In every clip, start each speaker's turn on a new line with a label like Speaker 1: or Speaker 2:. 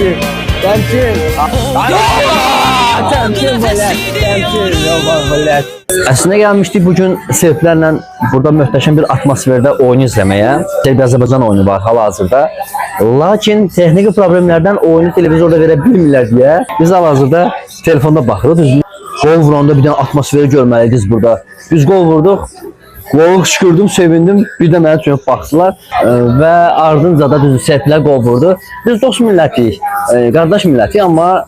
Speaker 1: Temkin. Temkin. Temkin Bülent. Temkin. Yaman Bülent. Əslində gəlmişdik bugün Serblərlə burada möhtəşəm bir atmosferdə oyun izləməyə. Serbiya-Azərbaycan oyunu var hal-hazırda. Lakin texniki problemlərdən oyunu televizorda verə bilmirlər deyə biz hal-hazırda telefonda baxırıq. Gol vuranda bir dənə atmosferi görməliydiniz burada. Biz gol vurduq. Golu qışqırdım, sevindim. Bir də mənə dönüb baxdılar və ardınca da düzdür Serblər gol vurdu. Biz dost millətiyik, qardaş millətiyik, amma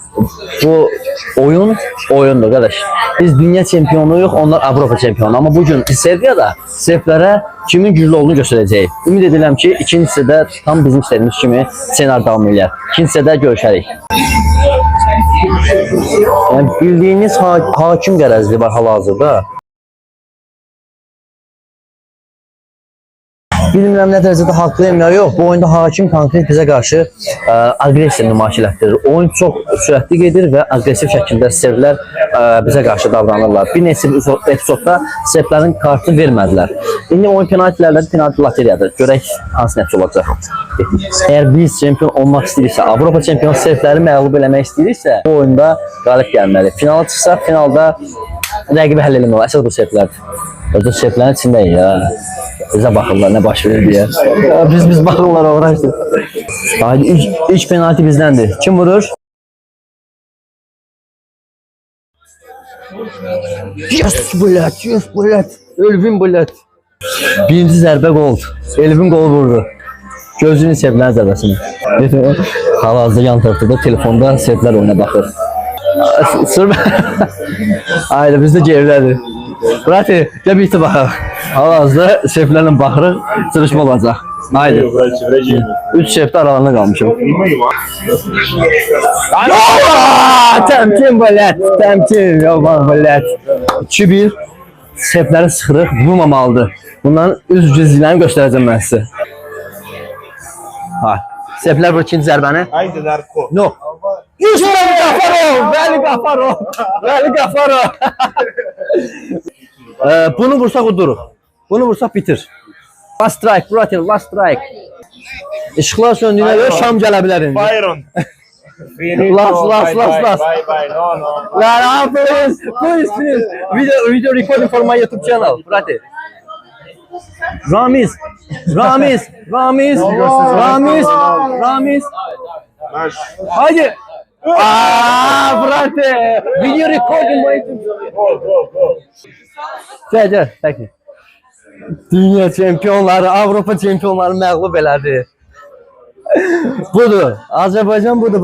Speaker 1: bu oyundur qardaş. Biz dünya çempionuyuq, onlar Avropa çempionu. Amma bugün Serbiyada Serblərə kimin güclü olduğunu göstərəcəyik. Ümid edirəm ki, ikinci hissədə tam bizim istədiyimiz kimi ssenari davam edir. İkinci hissədə görüşərik. Yəni, bildiyiniz hakim qərəzli var hal-hazırda. Bilmirəm nə dərəcədə haqlıyım ya yox. Bu oyunda hakim konkret bizə qarşı aqressiya nümayiş etdirir. Oyun çox sürətli gedir və aqressiv şəkildə Serblər bizə qarşı davranırlar. Bir neçə epizodda Serblərin kartını vermədilər. İndi oyun penaltilərlə penalti loteriyadır. Görək hansı nəticə olacaq. Əgər biz çempion olmaq istəyirsə, Avropa çempionu Serbləri məğlub eləmək istəyirsə, bu oyunda qalib gəlməli. Finala çıxsa, finalda rəqibi həll eləmək olar. Əsas bu Serblərdir. Özü Serblərin içindəyik ya. Bizə baxırlar nə baş verir deyə. Biz baxırlar uğraşdır. İlk penalti bizdəndir. Kim vurur? Yes Bülent, yes Bülent. Elvin Bülent. Birinci zərbə qol. Elvin qol vurdu. Gözünü Serblərin zərbəsini. Hal-hazırda yan tərəfdə telefonda Serblər oyuna baxır. Aynen bizdə geridədir. Brati, gəl birlikdə baxaq. Hal-hazırda Serblərlə baxırıq, sırışma olacaq. Haydi. 3 şefdə aralarında qalmışım. Temkin Bülent, temkin. Yaman Bülent. 2-1 Serbləri sıxırıq, vurmamalıdır. Bunların üz cizgilərini göstərəcəm mən sizə. Serblər bu ikinci zərbəni.
Speaker 2: Haydi Narko.
Speaker 1: No. Vəli Qafarov! Vəli Qafarov! Vəli Qafarov! Bunu vursaq uduruq. Bunu vursaq bitir. Last strike, Bratil, last strike. İşıqlar söndüyünə görə Şam gələ bilər indi.
Speaker 2: Byron.
Speaker 1: Last.
Speaker 2: Bye bye. No.
Speaker 1: Please. Video recording for my YouTube channel, Bratil. Ramiz. Haydi. Brate. Video recording my YouTube channel. Gel. Peki. Dünya çempionları, Avropa çempionları məğlub elədi. Budur. Azərbaycan budur.